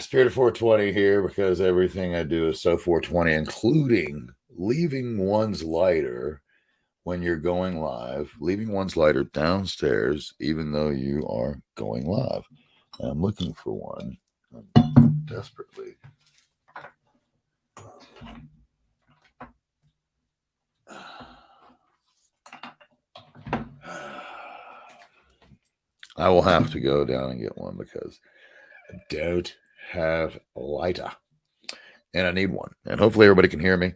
Spirit of 420 here because everything I do is so 420, including leaving one's lighter when you're going live, leaving one's lighter downstairs, even though you are going live. And I'm looking for one desperately. I will have to go down and get one because I don't have a lighter. And I need one. And hopefully everybody can hear me.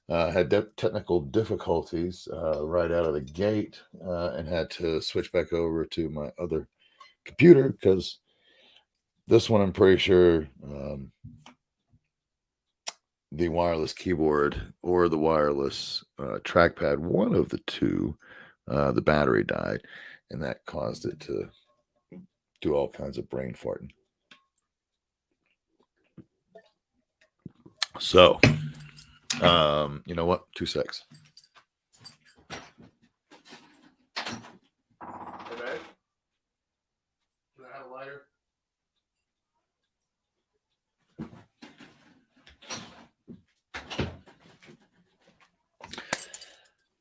Had technical difficulties right out of the gate and had to switch back over to my other computer because this one I'm pretty sure the wireless keyboard or the wireless trackpad, one of the two, the battery died, and that caused it to do all kinds of brain farting. So, you know what? 2 secs. Hey, babe? Do I have a lighter?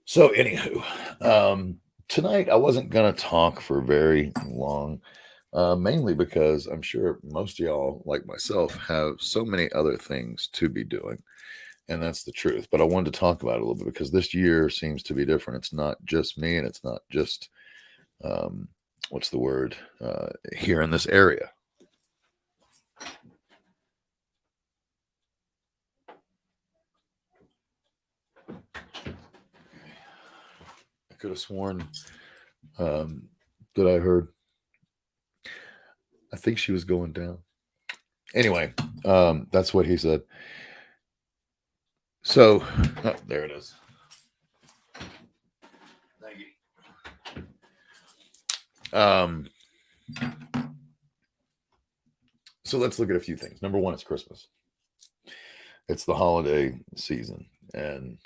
So, anywho, tonight I wasn't going to talk for very long. Mainly because I'm sure most of y'all, like myself, have so many other things to be doing. And that's the truth. But I wanted to talk about it a little bit because this year seems to be different. It's not just me and it's not just, what's the word, here in this area. I could have sworn that I heard. I think she was going down. Anyway, that's what he said. So, oh, there it is. Thank you. So let's look at a few things. Number one, it's Christmas. It's the holiday season, and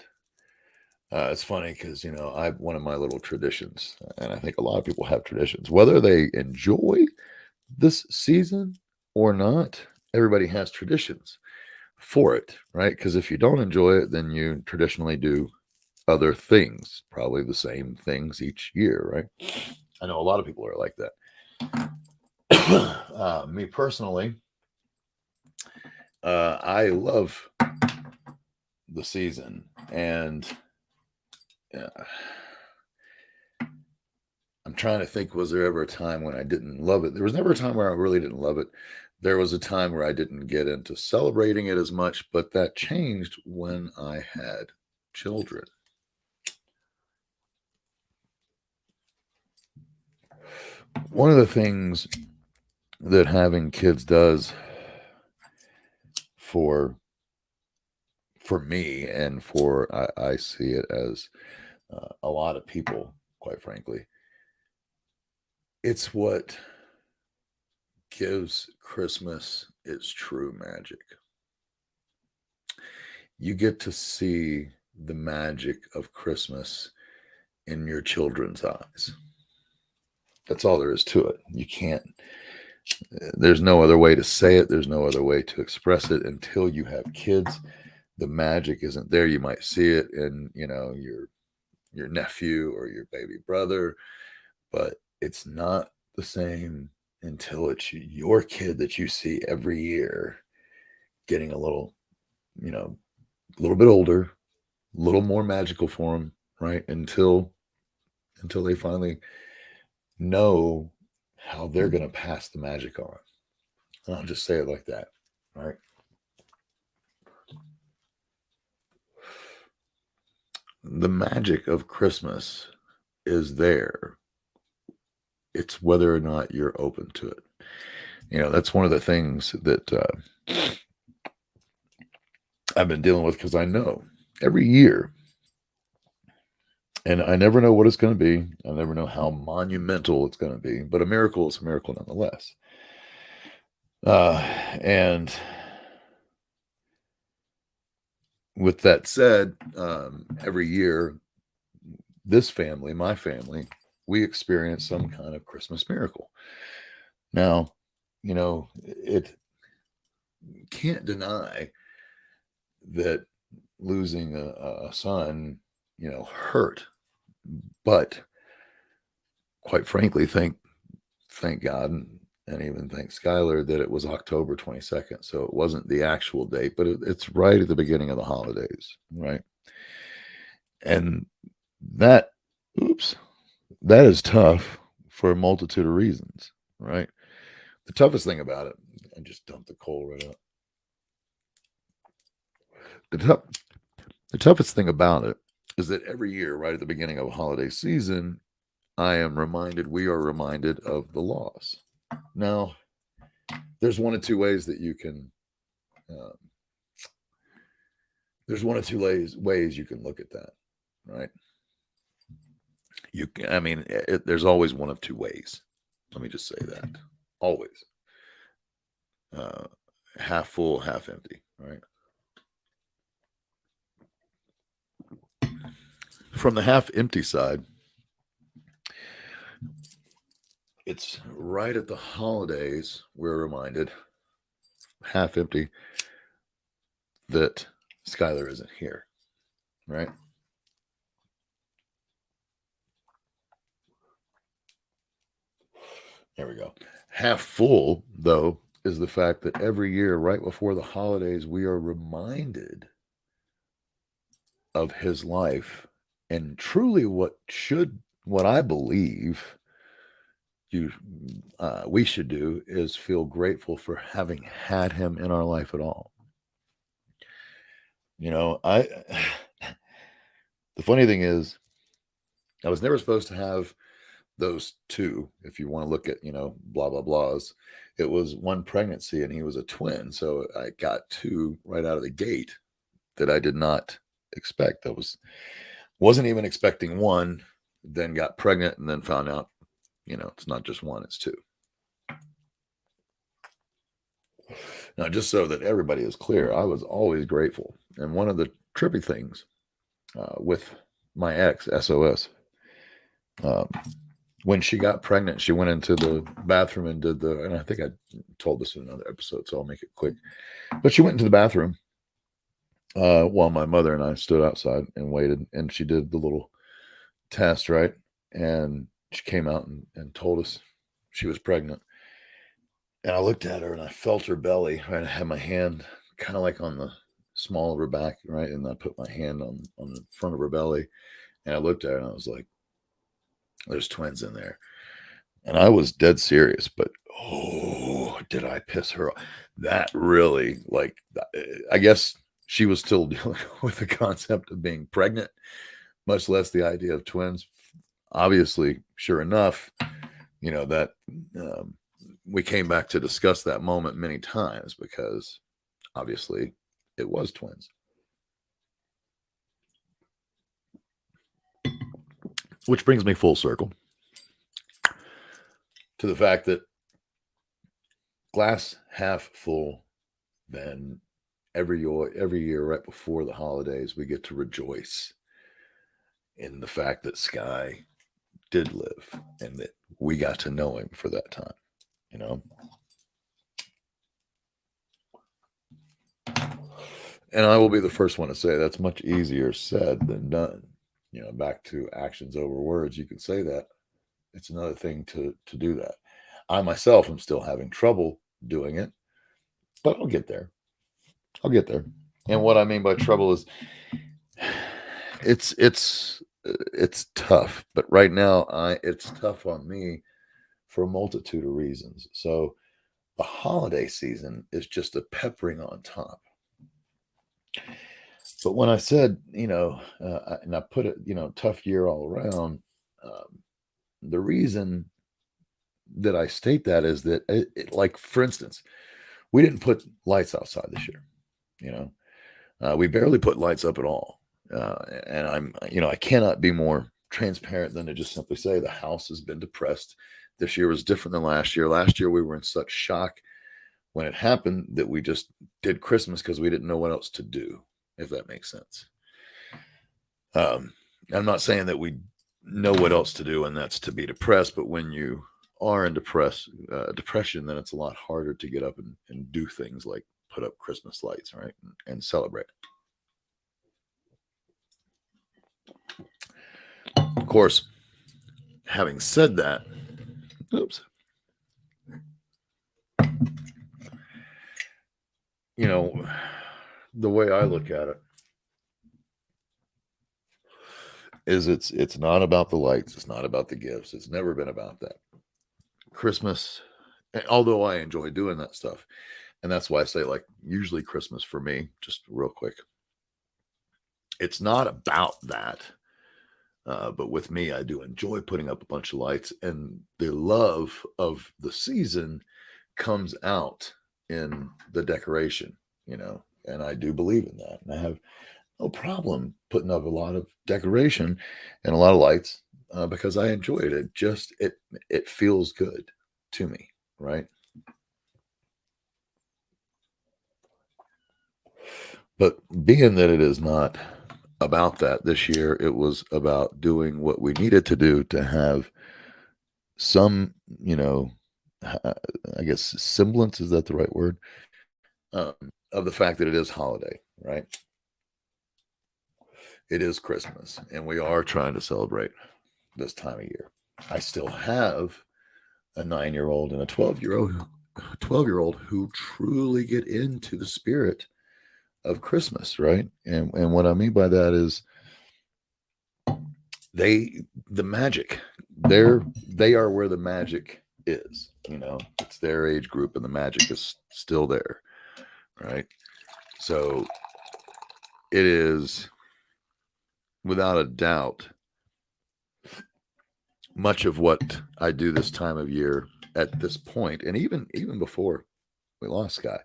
it's funny because I have one of my little traditions, and I think a lot of people have traditions, whether they enjoy this season or not. Everybody has traditions for it, right? Because if you don't enjoy it, then you traditionally do other things, probably the same things each year, right? I know a lot of people are like that. Me personally, I love the season, and I'm trying to think, was there ever a time when I didn't love it? There was never a time where I really didn't love it. There was a time where I didn't get into celebrating it as much, but that changed when I had children. One of the things that having kids does for me, and I see it as a lot of people, quite frankly, it's what gives Christmas its true magic. You get to see the magic of Christmas in your children's eyes. That's all there is to it. You can't, there's no other way to say it. There's no other way to express it until you have kids. The magic isn't there. You might see it in, your nephew or your baby brother, but it's not the same until it's your kid that you see every year getting a little bit older, a little more magical for them, right? Until they finally know how they're going to pass the magic on. And I'll just say it like that, right? The magic of Christmas is there. It's whether or not you're open to it. That's one of the things that I've been dealing with, because I know every year, and I never know what it's going to be. I never know how monumental it's going to be, but a miracle is a miracle nonetheless. And with that said, every year, this family, my family, we experience some kind of Christmas miracle. Now, can't deny that losing a son, hurt. But quite frankly, thank God, and even thank Skylar that it was October 22nd. So it wasn't the actual date, but it's right at the beginning of the holidays, right? And that, that is tough for a multitude of reasons, right? The toughest thing about it, I just dumped the coal right out. The toughest thing about it is that every year, right at the beginning of a holiday season, we are reminded of the loss. Now, there's one of two ways that you can, ways you can look at that, right? There's always one of two ways. Let me just say that. Always. Half full, half empty, right? From the half empty side, it's right at the holidays, we're reminded, half empty, that Skylar isn't here, right? There we go. Half full, though, is the fact that every year, right before the holidays, we are reminded of his life. And truly, what I believe we should do is feel grateful for having had him in our life at all. The funny thing is, I was never supposed to have those two, if you want to look at, blah, blah, blahs. It was one pregnancy and he was a twin. So I got two right out of the gate that I did not expect. Wasn't even expecting one, then got pregnant and then found out, it's not just one, it's two. Now, just so that everybody is clear, I was always grateful. And one of the trippy things with my ex, SOS, when she got pregnant, she went into the bathroom and and I think I told this in another episode, so I'll make it quick. But she went into the bathroom while my mother and I stood outside and waited, and she did the little test, right? And she came out and told us she was pregnant. And I looked at her and I felt her belly, right? I had my hand kind of like on the small of her back, right? And I put my hand on the front of her belly, and I looked at her and I was like, there's twins in there. And I was dead serious, but did I piss her off? That really, I guess she was still dealing with the concept of being pregnant, much less the idea of twins. Obviously, sure enough, that we came back to discuss that moment many times because obviously it was twins. Which brings me full circle to the fact that glass half full, then every year right before the holidays, we get to rejoice in the fact that Sky did live and that we got to know him for that time, And I will be the first one to say that's much easier said than done. Back to actions over words, you can say that. It's another thing to do that. I myself am still having trouble doing it, but I'll get there. And what I mean by trouble is it's tough, but right now it's tough on me for a multitude of reasons. So the holiday season is just a peppering on top. But when I said, and I put it, tough year all around, the reason that I state that is that, like, for instance, we didn't put lights outside this year. We barely put lights up at all. And I cannot be more transparent than to just simply say the house has been depressed. This year was different than last year. Last year, we were in such shock when it happened that we just did Christmas because we didn't know what else to do, if that makes sense. I'm not saying that we know what else to do, and that's to be depressed. But when you are in depression, then it's a lot harder to get up and do things like put up Christmas lights, right, and celebrate. Of course, having said that, oops, you know, the way I look at it is it's not about the lights, it's not about the gifts, it's never been about that. Christmas, although I enjoy doing that stuff, and that's why I say, like, usually Christmas for me, just real quick, it's not about that. But with me, I do enjoy putting up a bunch of lights, and the love of the season comes out in the decoration, and I do believe in that. And I have no problem putting up a lot of decoration and a lot of lights because I enjoy it. It feels good to me, right? But being that it is not about that this year, it was about doing what we needed to do to have some, I guess semblance, is that the right word? Of the fact that it is holiday, right? It is Christmas, and we are trying to celebrate this time of year. I still have a 9-year-old and a 12-year-old who truly get into the spirit of Christmas, right? And what I mean by that is the magic. They are where the magic is. It's their age group, and the magic is still there, right? So it is, without a doubt, much of what I do this time of year at this point, and even before we lost Sky,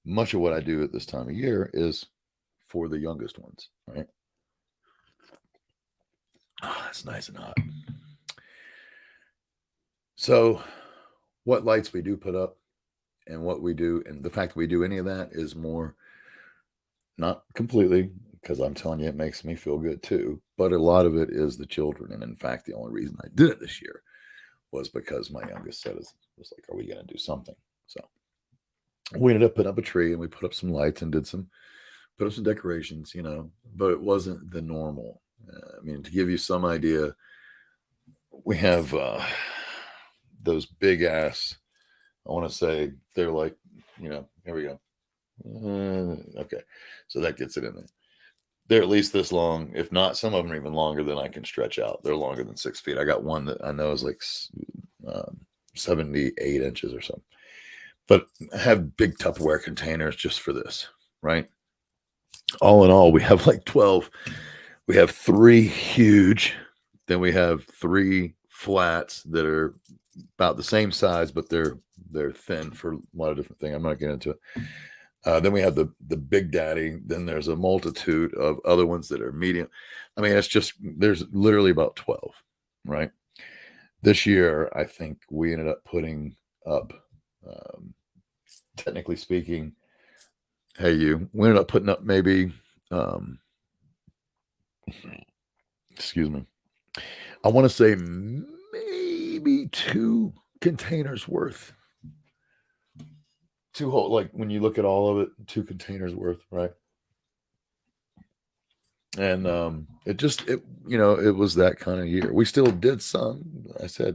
much of what I do at this time of year is for the youngest ones, right? Oh, it's nice and hot. So what lights we do put up and what we do, and the fact that we do any of that is more, not completely, because I'm telling you, it makes me feel good too, but a lot of it is the children. And in fact, the only reason I did it this year was because my youngest said, was like, are we going to do something? So we ended up putting up a tree, and we put up some lights and put up some decorations, but it wasn't the normal. I mean, to give you some idea, we have those big ass, I want to say they're like, here we go. Okay. So that gets it in there. They're at least this long. If not, some of them are even longer than I can stretch out. They're longer than 6 feet. I got one that I know is like 78 inches or something. But I have big Tupperware containers just for this, right? All in all, we have like 12. We have 3 huge. Then we have 3 flats that are about the same size, but they're thin for a lot of different things. I'm not getting into it. Then we have the Big Daddy. Then there's a multitude of other ones that are medium. I mean, there's literally about 12, right? This year, I think we ended up putting up, technically speaking, we ended up putting up maybe, excuse me, I want to say maybe 2 containers worth. 2 whole, like when you look at all of it, 2 containers worth, right? And it was that kind of year. We still did some.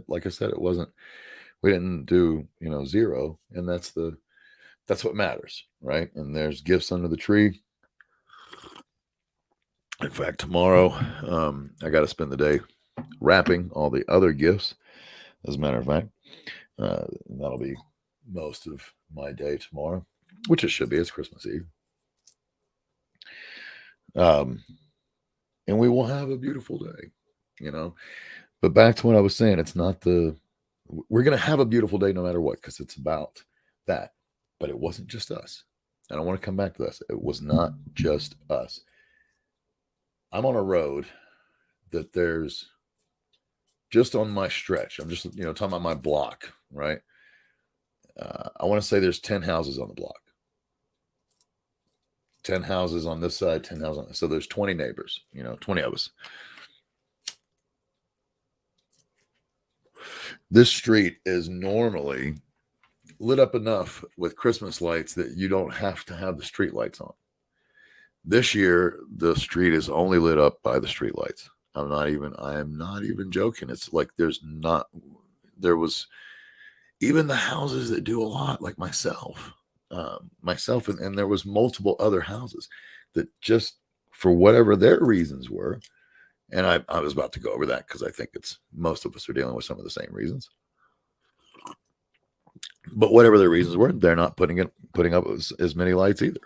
Like I said, we didn't do 0, and that's what matters, right? And there's gifts under the tree. In fact, tomorrow I got to spend the day wrapping all the other gifts. As a matter of fact, that'll be most of my day tomorrow, which it should be. It's Christmas Eve. And we will have a beautiful day, But back to what I was saying, we're going to have a beautiful day no matter what, because it's about that. But it wasn't just us. I don't want to come back to this. It was not just us. I'm on a road that there's, just on my stretch, I'm just, talking about my block, right? I want to say there's 10 houses on the block. 10 houses on this side, 10 houses on this. So there's 20 neighbors, 20 of us. This street is normally lit up enough with Christmas lights that you don't have to have the street lights on. This year, the street is only lit up by the street lights. I am not even joking. It's like there was even the houses that do a lot, like myself, and there was multiple other houses that just, for whatever their reasons were, and I was about to go over that because I think it's most of us are dealing with some of the same reasons. But whatever their reasons were, they're not putting up as many lights either.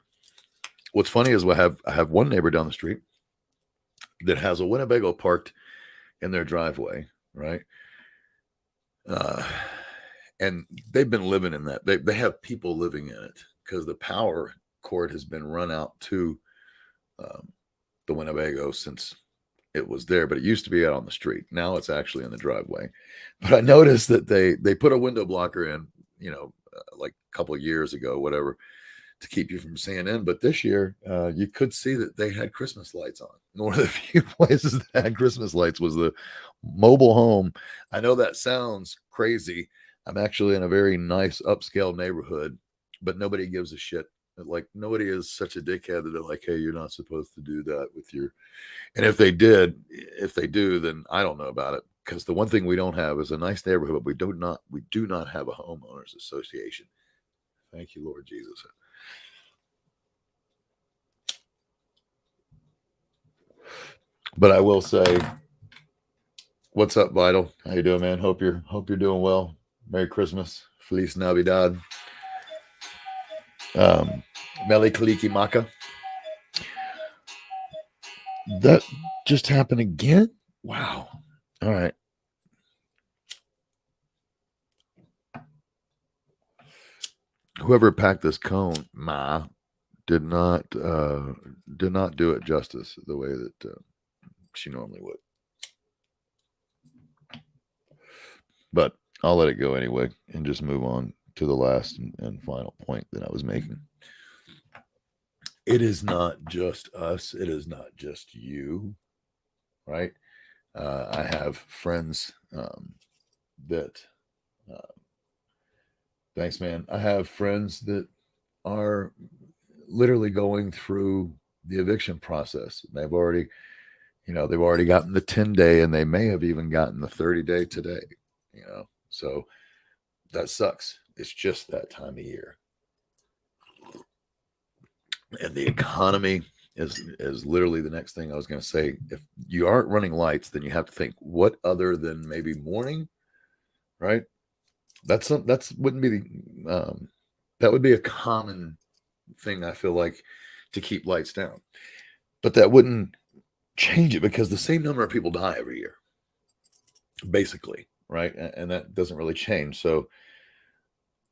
What's funny is I have one neighbor down the street that has a Winnebago parked in their driveway, right? Uh, and they've been living in that. They have people living in it because the power cord has been run out to the Winnebago since it was there, but it used to be out on the street. Now it's actually in the driveway. But I noticed that they put a window blocker in, like a couple of years ago, whatever, to keep you from seeing in. But this year, you could see that they had Christmas lights on. And one of the few places that had Christmas lights was the mobile home. I know that sounds crazy. I'm actually in a very nice upscale neighborhood, but nobody gives a shit. Like, nobody is such a dickhead that they're like, hey, you're not supposed to do that with your. And if they do, then I don't know about it. Because the one thing we don't have is a nice neighborhood, but we do not have a homeowners association. Thank you, Lord Jesus. But I will say, what's up, Vital? How you doing, man? Hope you're doing well. Merry Christmas, Feliz Navidad, Meli Kaliki Maka. That just happened again. Wow. All right. Whoever packed this cone, Ma, did not do it justice the way that she normally would. But I'll let it go anyway and just move on to the last and final point that I was making. It is not just us. It is not just you, right? I have friends that. Thanks, man. I have friends that are literally going through the eviction process. They've already gotten the 10-day, and they may have even gotten the 30-day today. So that sucks. It's just that time of year. And the economy is literally the next thing I was going to say. If you aren't running lights, then you have to think, what other than maybe mourning, right? That would be a common thing, I feel like, to keep lights down. But that wouldn't change it because the same number of people die every year, basically, right? And that doesn't really change. So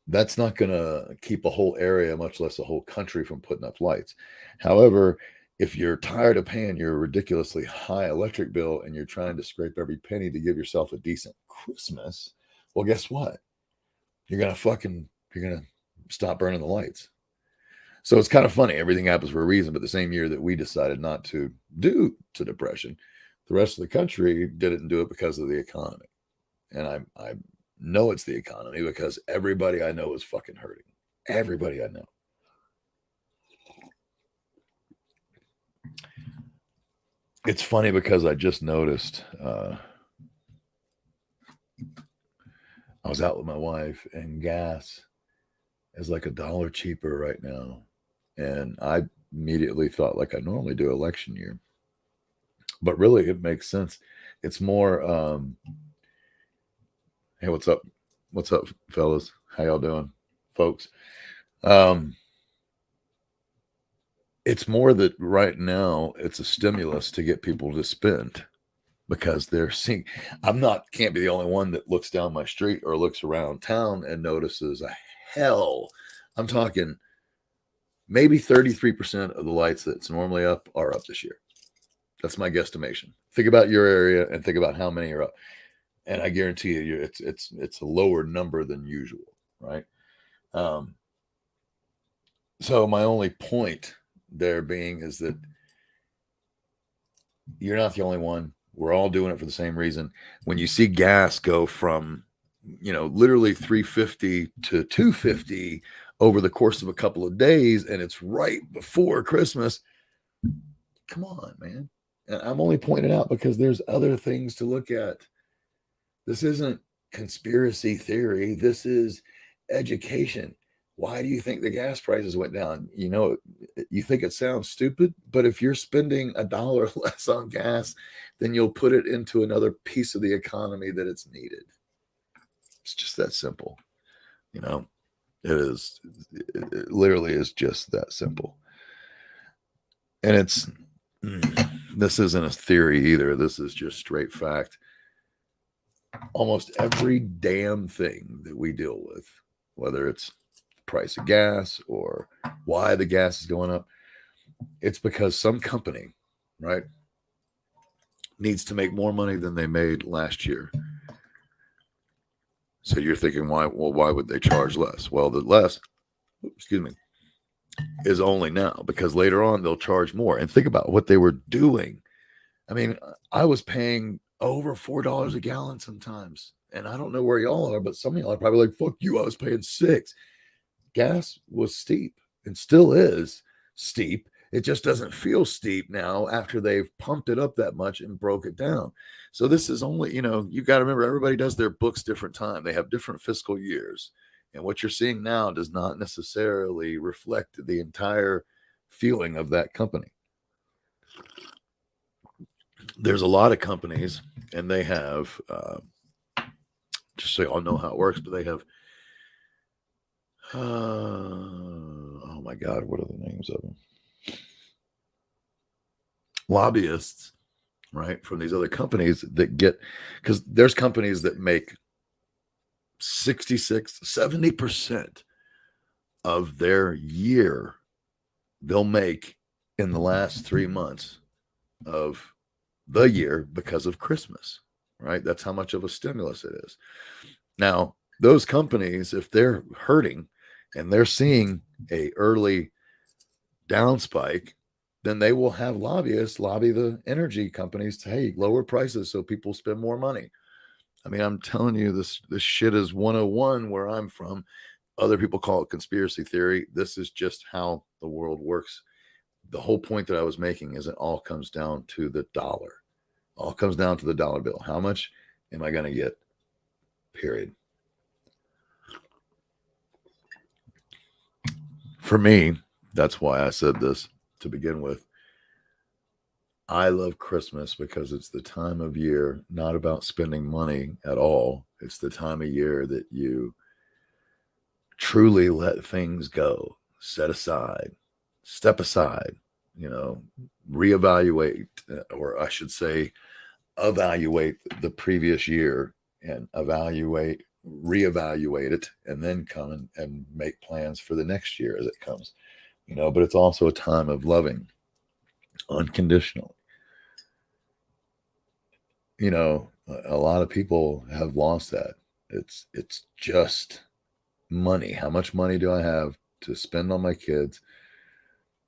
that's not going to keep a whole area, much less a whole country, from putting up lights. However, if you're tired of paying your ridiculously high electric bill and you're trying to scrape every penny to give yourself a decent Christmas, well, guess what? You're going to stop burning the lights. So it's kind of funny. Everything happens for a reason. But the same year that we decided not to do to depression, the rest of the country didn't do it because of the economy. And I know it's the economy because everybody I know is fucking hurting. Everybody I know. It's funny because I just noticed I was out with my wife, and gas is like $1 cheaper right now. And I immediately thought, like I normally do election year. But really, it makes sense. It's more, hey, what's up? What's up, fellas? How y'all doing, folks? It's more that right now it's a stimulus to get people to spend because they're seeing. Can't be the only one that looks down my street or looks around town and notices a hell. I'm talking maybe 33% of the lights that's normally up are up this year. That's my guesstimation. Think about your area and think about how many are up. And I guarantee you, it's a lower number than usual, right? So my only point there being is that you're not the only one. We're all doing it for the same reason. When you see gas go from literally 350 to 250 over the course of a couple of days, and it's right before Christmas. Come on, man. And I'm only pointing out because there's other things to look at. This isn't conspiracy theory. This is education. Why do you think the gas prices went down? You think it sounds stupid, but if you're spending $1 less on gas, then you'll put it into another piece of the economy that it's needed. It's just that simple. It is, it literally is just that simple. And this isn't a theory either. This is just straight fact. Almost every damn thing that we deal with, whether it's the price of gas or why the gas is going up, it's because some company, right, needs to make more money than they made last year. So you're thinking, why would they charge less? Well, the less, is only now, because later on they'll charge more. And think about what they were doing. I mean, I was paying over $4 a gallon sometimes. And I don't know where y'all are, but some of y'all are probably like, fuck you, I was paying $6. Gas was steep and still is steep. It just doesn't feel steep now after they've pumped it up that much and broke it down. So this is only, you got to remember, everybody does their books different time. They have different fiscal years. And what you're seeing now does not necessarily reflect the entire feeling of that company. There's a lot of companies, and they have, just so y'all know how it works, but they have, oh my God, what are the names of them? Lobbyists, right, from these other companies that get, because there's companies that make 70% of their year they'll make in the last 3 months of the year because of Christmas, right? That's how much of a stimulus it is. Now, those companies, if they're hurting and they're seeing a early down spike, then they will have lobbyists lobby the energy companies to, hey, lower prices so people spend more money. I mean, I'm telling you, this shit is 101 where I'm from. Other people call it conspiracy theory. This is just how the world works. The whole point that I was making is it all comes down to the dollar. All comes down to the dollar bill. How much am I going to get? Period. For me, that's why I said this to begin with. I love Christmas because it's the time of year, not about spending money at all. It's the time of year that you truly let things go, set aside, step aside, reevaluate, or I should say, evaluate the previous year and reevaluate it, and then come and make plans for the next year as it comes. But it's also a time of loving unconditionally. A lot of people have lost that. It's just money. How much money do I have to spend on my kids?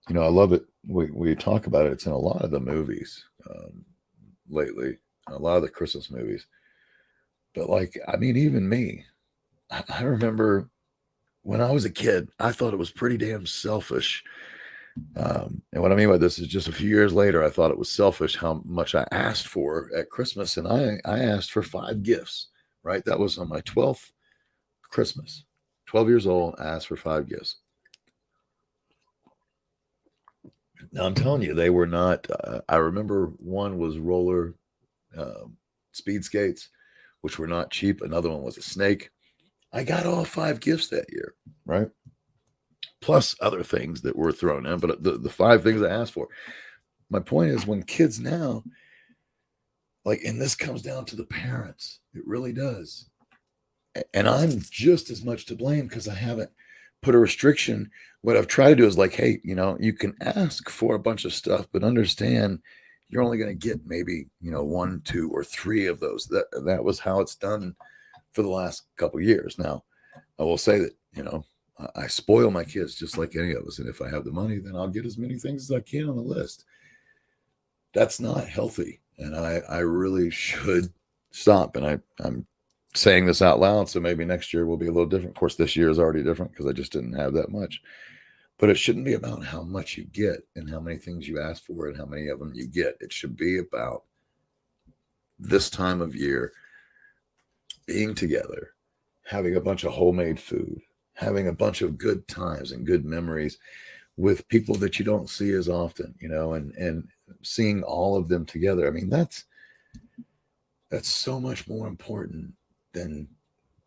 I love it. We talk about it. It's in a lot of the movies lately, a lot of the Christmas movies. But even me, I remember when I was a kid, I thought it was pretty damn selfish. And what I mean by this is, just a few years later, I thought it was selfish how much I asked for at Christmas. And I asked for 5 gifts, right? That was on my 12th Christmas. 12 years old, I asked for 5 gifts. Now, I'm telling you, they were not, I remember one was roller speed skates, which were not cheap. Another one was a snake. I got all 5 gifts that year, right? Plus other things that were thrown in, but the 5 things I asked for. My point is, when kids now, and this comes down to the parents, it really does. And I'm just as much to blame because I haven't put a restriction. What I've tried to do is hey, you can ask for a bunch of stuff, but understand you're only going to get maybe, 1, 2, or 3 of those. That was how it's done for the last couple of years. Now, I will say that, I spoil my kids just like any of us. And if I have the money, then I'll get as many things as I can on the list. That's not healthy. And I really should stop. And I'm saying this out loud, so maybe next year will be a little different. Of course, this year is already different because I just didn't have that much. But it shouldn't be about how much you get and how many things you ask for and how many of them you get. It should be about this time of year being together, having a bunch of homemade food, having a bunch of good times and good memories with people that you don't see as often, and seeing all of them together. I mean, that's so much more important than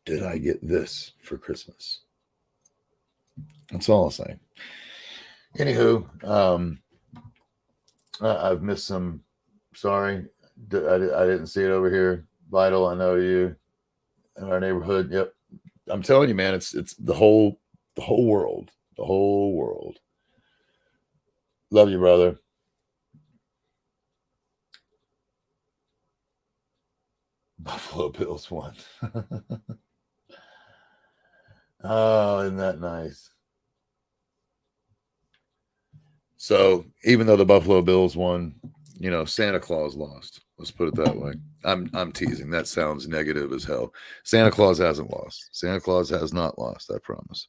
did I get this for Christmas. That's all I'll say. Anywho, I've missed some. Sorry, I didn't see it over here. Vital, I know you in our neighborhood. Yep, I'm telling you, man, it's the whole world, the whole world. Love you, brother. Buffalo Bills won. Oh, isn't that nice? So even though the Buffalo Bills won, Santa Claus lost. Let's put it that way. I'm teasing. That sounds negative as hell. Santa Claus hasn't lost. Santa Claus has not lost, I promise.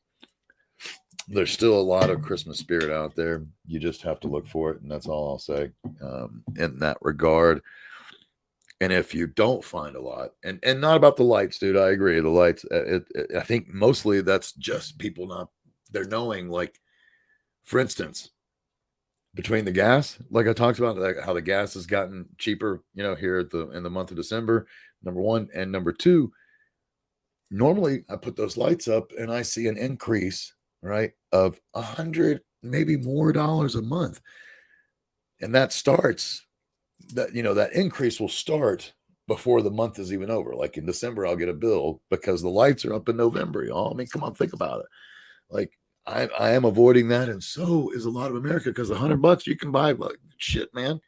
There's still a lot of Christmas spirit out there. You just have to look for it, and that's all I'll say in that regard. And if you don't find a lot, and not about the lights, dude, I agree. The lights, I think mostly that's just people they're knowing, like, for instance, between the gas, like I talked about, like how the gas has gotten cheaper, here in the month of December, number one. And number two, normally I put those lights up and I see an increase, right, of $100, maybe more dollars a month. And that increase will start before the month is even over. Like in December, I'll get a bill because the lights are up in November. Y'all, I mean, come on, think about it. Like I am avoiding that, and so is a lot of America, because $100 you can buy, like, shit, man.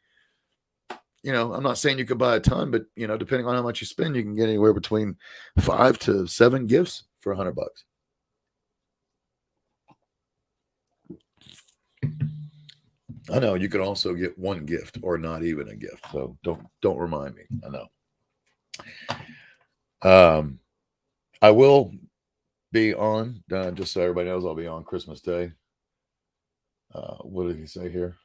I'm not saying you could buy a ton, but depending on how much you spend, you can get anywhere between 5 to 7 gifts for $100. I know you could also get one gift or not even a gift. So don't remind me. I know. I will be on, just so everybody knows, I'll be on Christmas Day. What did he say here?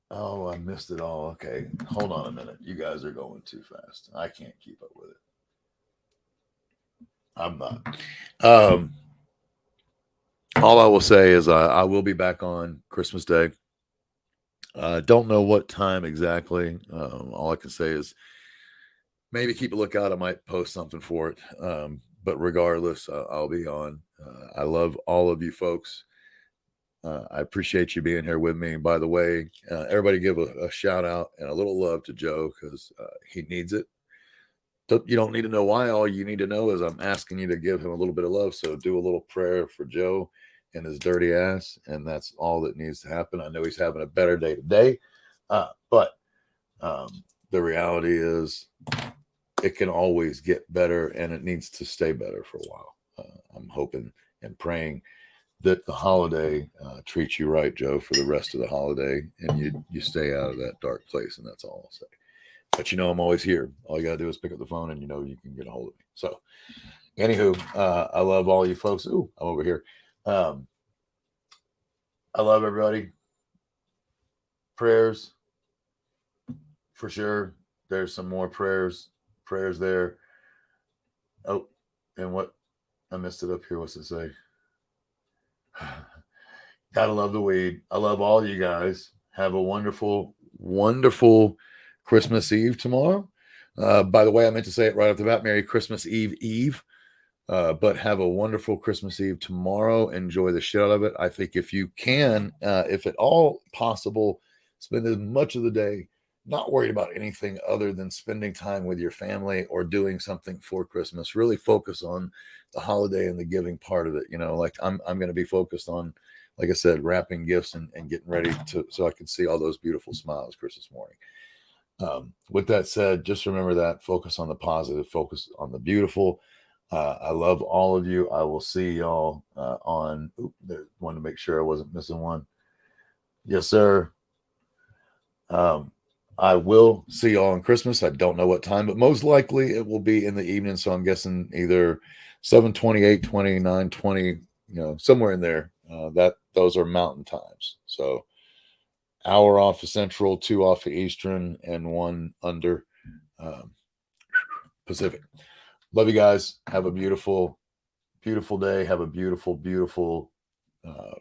Oh, I missed it all. Okay, hold on a minute. You guys are going too fast. I can't keep up with it. I'm not. All I will say is I will be back on Christmas Day. Don't know what time exactly. All I can say is maybe keep a lookout. I might post something for it. But regardless, I'll be on. I love all of you folks. I appreciate you being here with me. And by the way, everybody give a shout out and a little love to Joe, because he needs it. You don't need to know why. All you need to know is I'm asking you to give him a little bit of love. So do a little prayer for Joe and his dirty ass, and that's all that needs to happen. I know he's having a better day today, but the reality is it can always get better, and it needs to stay better for a while. I'm hoping and praying that the holiday treats you right, Joe, for the rest of the holiday, and you stay out of that dark place, and that's all I'll say. But I'm always here. All you got to do is pick up the phone, and you can get a hold of me. So, anywho, I love all you folks. Ooh, I'm over here. I love everybody. Prayers, for sure. There's some more prayers there. Oh, and what? I messed it up here. What's it say? Gotta love the weed. I love all you guys. Have a wonderful, wonderful Christmas Eve tomorrow. By the way, I meant to say it right off the bat. Merry Christmas Eve. But have a wonderful Christmas Eve tomorrow. Enjoy the shit out of it. I think if you can, if at all possible, spend as much of the day not worried about anything other than spending time with your family or doing something for Christmas. Really focus on the holiday and the giving part of it. Like I'm going to be focused on, like I said, wrapping gifts and getting ready so I can see all those beautiful smiles Christmas morning. With that said, just remember that focus on the positive, focus on the beautiful. I love all of you. I will see y'all on. Wanted to make sure I wasn't missing one. Yes, sir. I will see y'all on Christmas. I don't know what time, but most likely it will be in the evening. So I'm guessing either 7:20, 8:20, 9:20, somewhere in there. Those are mountain times. So hour off of Central, 2 off of Eastern, and 1 under Pacific. Love you guys. Have a beautiful, beautiful day. Have a beautiful, beautiful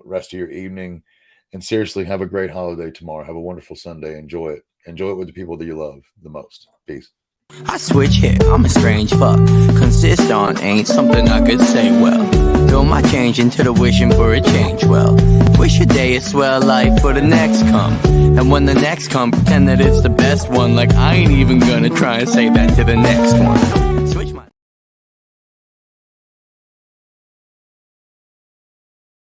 rest of your evening. And seriously, have a great holiday tomorrow. Have a wonderful Sunday. Enjoy it. Enjoy it with the people that you love the most. Peace. I switch here, I'm a strange fuck. Consist on ain't something I could say well. Fill my change into the wishing for a change well. Wish a day a swell life for the next come. And when the next come, pretend that it's the best one. Like I ain't even gonna try and say that to the next one.